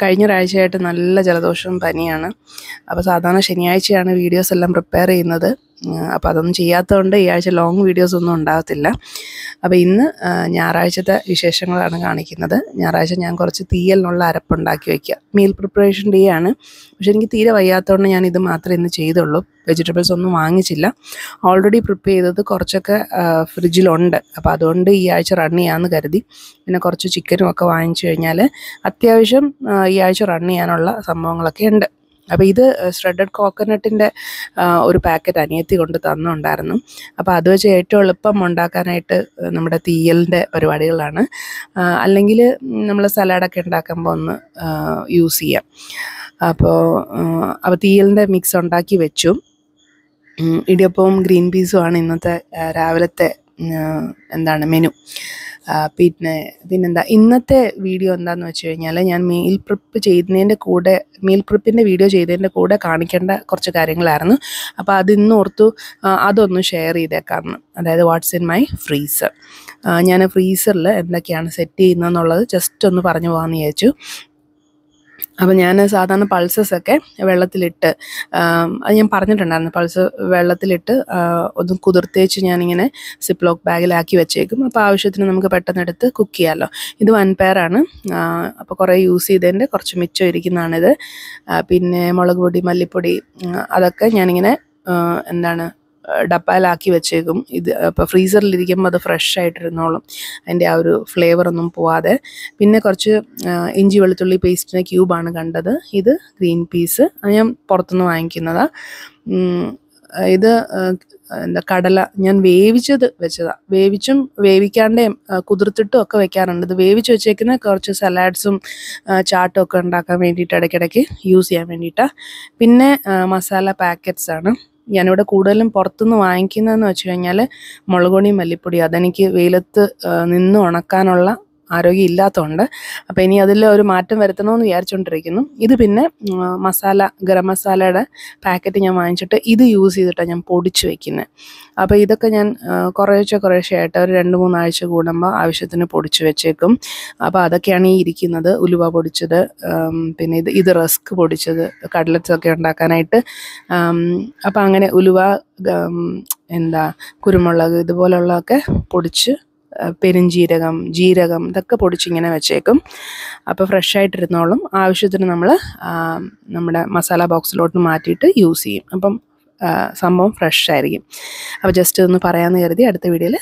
കഴിഞ്ഞ ഒരാഴ്ചയായിട്ട് നല്ല ജലദോഷവും പനിയാണ്. അപ്പോൾ സാധാരണ ശനിയാഴ്ചയാണ് വീഡിയോസ് എല്ലാം പ്രിപ്പയർ ചെയ്യുന്നത്. അപ്പോൾ അതൊന്നും ചെയ്യാത്തതുകൊണ്ട് ഈ ആഴ്ച ലോങ് വീഡിയോസ് ഒന്നും ഉണ്ടാകത്തില്ല. അപ്പോൾ ഇന്ന് ഞായറാഴ്ചത്തെ വിശേഷങ്ങളാണ് കാണിക്കുന്നത്. ഞായറാഴ്ച ഞാൻ കുറച്ച് തീയലിനുള്ള അരപ്പുണ്ടാക്കി വയ്ക്കുക. മീൽ പ്രിപ്പറേഷൻ ഡേ ആണ്. പക്ഷെ എനിക്ക് തീരെ വയ്യാത്തതുകൊണ്ട് ഞാൻ ഇത് മാത്രമേ ഇന്ന് ചെയ്തുള്ളൂ. വെജിറ്റബിൾസ് ഒന്നും വാങ്ങിച്ചില്ല. ഓൾറെഡി പ്രിപ്പയർ ചെയ്തത് കുറച്ചൊക്കെ ഫ്രിഡ്ജിലുണ്ട്. അപ്പോൾ അതുകൊണ്ട് ഈ ആഴ്ച റൺ ചെയ്യാമെന്ന് കരുതി. പിന്നെ കുറച്ച് ചിക്കനും ഒക്കെ വാങ്ങിച്ചു കഴിഞ്ഞാൽ അത്യാവശ്യം ഈ ആഴ്ച റൺ ചെയ്യാനുള്ള സംഭവങ്ങളൊക്കെ ഉണ്ട്. അപ്പോൾ ഇത് ഷ്രെഡഡ് കോക്കനട്ടിൻ്റെ ഒരു പാക്കറ്റ് അനിയത്തി കൊണ്ട് തന്നുണ്ടായിരുന്നു. അപ്പോൾ അത് വെച്ച് ഏറ്റവും എളുപ്പം ഉണ്ടാക്കാനായിട്ട് നമ്മുടെ തീയലിൻ്റെ പരിപാടികളാണ്. അല്ലെങ്കിൽ നമ്മൾ സലാഡൊക്കെ ഉണ്ടാക്കുമ്പോൾ ഒന്ന് യൂസ് ചെയ്യാം. അപ്പോൾ തീയലിൻ്റെ മിക്സ് ഉണ്ടാക്കി വെച്ചു. ഇടിയപ്പവും ഗ്രീൻ പീസുമാണ് ഇന്നത്തെ രാവിലത്തെ മെനു. പിന്നെന്താ ഇന്നത്തെ വീഡിയോ എന്താണെന്ന് വെച്ച് കഴിഞ്ഞാൽ ഞാൻ മീൽ പ്രിപ്പിൻ്റെ വീഡിയോ ചെയ്തതിൻ്റെ കൂടെ കാണിക്കേണ്ട കുറച്ച് കാര്യങ്ങളായിരുന്നു. അപ്പോൾ അതിന്ന് ഓർത്തു അതൊന്ന് ഷെയർ ചെയ്തേക്കാമെന്ന്. അതായത് വാട്ട്സ് ഇൻ മൈ ഫ്രീസർ. ഞാൻ ഫ്രീസറിൽ എന്തൊക്കെയാണ് സെറ്റ് ചെയ്യുന്നതെന്നുള്ളത് ജസ്റ്റ് ഒന്ന് പറഞ്ഞു പോകാമെന്ന് വിചാരിച്ചു. അപ്പോൾ ഞാൻ സാധാരണ പൾസസൊക്കെ വെള്ളത്തിലിട്ട്, അത് ഞാൻ പറഞ്ഞിട്ടുണ്ടായിരുന്നു, പൾസ് വെള്ളത്തിലിട്ട് ഒന്ന് കുതിർത്തേച്ച് ഞാനിങ്ങനെ സിപ്ലോക്ക് ബാഗിലാക്കി വെച്ചേക്കും. അപ്പോൾ ആവശ്യത്തിന് നമുക്ക് പെട്ടെന്ന് എടുത്ത് കുക്ക് ചെയ്യാമല്ലോ. ഇത് 1 പെയറാണ്. അപ്പോൾ കുറേ യൂസ് ചെയ്തതിൻ്റെ കുറച്ച് മിച്ചം ഇരിക്കുന്നതാണിത്. പിന്നെ മുളക് പൊടി, മല്ലിപ്പൊടി അതൊക്കെ ഞാനിങ്ങനെ ഡപ്പായിലാക്കി വെച്ചേക്കും. ഇത് അപ്പോൾ ഫ്രീസറിലിരിക്കുമ്പോൾ അത് ഫ്രഷ് ആയിട്ടിരുന്നോളും, അതിൻ്റെ ആ ഒരു ഫ്ലേവറൊന്നും പോവാതെ. പിന്നെ കുറച്ച് ഇഞ്ചി വെളുത്തുള്ളി പേസ്റ്റിൻ്റെ ക്യൂബാണ് കണ്ടത്. ഇത് ഗ്രീൻ പീസ്, അത് ഞാൻ പുറത്തുനിന്ന് വാങ്ങിക്കുന്നതാണ്. ഇത് കടല ഞാൻ വേവിച്ചത് വെച്ചതാണ്. വേവിച്ചും വേവിക്കാണ്ടേയും കുതിർത്തിട്ടും ഒക്കെ വെക്കാറുണ്ട്. ഇത് വേവിച്ച് വെച്ചേക്കുന്ന കുറച്ച് സലാഡ്സും ചാട്ടും ഒക്കെ ഉണ്ടാക്കാൻ വേണ്ടിയിട്ട് ഇടയ്ക്കിടയ്ക്ക് യൂസ് ചെയ്യാൻ വേണ്ടിയിട്ടാണ്. പിന്നെ മസാല പാക്കറ്റ്സ് ആണ് ഞാനിവിടെ കൂടുതലും പുറത്തുനിന്ന് വാങ്ങിക്കുന്നതെന്ന് വെച്ച് കഴിഞ്ഞാൽ മുളക് പൊടിയും മല്ലിപ്പൊടിയും. അതെനിക്ക് വെയിലത്ത് നിന്ന് ഉണക്കാനുള്ള ആരോഗ്യം ഇല്ലാത്തതുകൊണ്ട് അപ്പോൾ ഇനി അതിൽ ഒരു മാറ്റം വരുത്തണമെന്ന് വിചാരിച്ചുകൊണ്ടിരിക്കുന്നു. ഇത് പിന്നെ ഗരം മസാലയുടെ പാക്കറ്റ് ഞാൻ വാങ്ങിച്ചിട്ട് ഇത് യൂസ് ചെയ്തിട്ടാണ് ഞാൻ പൊടിച്ച് വയ്ക്കുന്നത്. അപ്പോൾ ഇതൊക്കെ ഞാൻ കുറേശ്ശെ ആയിട്ട് ഒരു 2-3 ആഴ്ച കൂടുമ്പോൾ ആവശ്യത്തിന് പൊടിച്ച് വെച്ചേക്കും. അപ്പോൾ അതൊക്കെയാണ് ഈ ഇരിക്കുന്നത്. ഉലുവ പൊടിച്ചത്, പിന്നെ ഇത് റസ്ക് പൊടിച്ചത്, കട്ലറ്റ്സ് ഒക്കെ ഉണ്ടാക്കാനായിട്ട്. അപ്പോൾ അങ്ങനെ ഉലുവ, കുരുമുളക് ഇതുപോലുള്ളതൊക്കെ പൊടിച്ച്, പെരുംജീരകം, ജീരകം ഇതൊക്കെ പൊടിച്ചിങ്ങനെ വെച്ചേക്കും. അപ്പോൾ ഫ്രഷ് ആയിട്ടിരുന്നോളും. ആവശ്യത്തിന് നമ്മൾ നമ്മുടെ മസാല ബോക്സിലോട്ട് മാറ്റിയിട്ട് യൂസ് ചെയ്യും. അപ്പം സംഭവം ഫ്രഷ് ആയിരിക്കും. അപ്പോൾ ജസ്റ്റ് ഒന്ന് പറയാമെന്ന് കരുതി അടുത്ത വീഡിയോയിൽ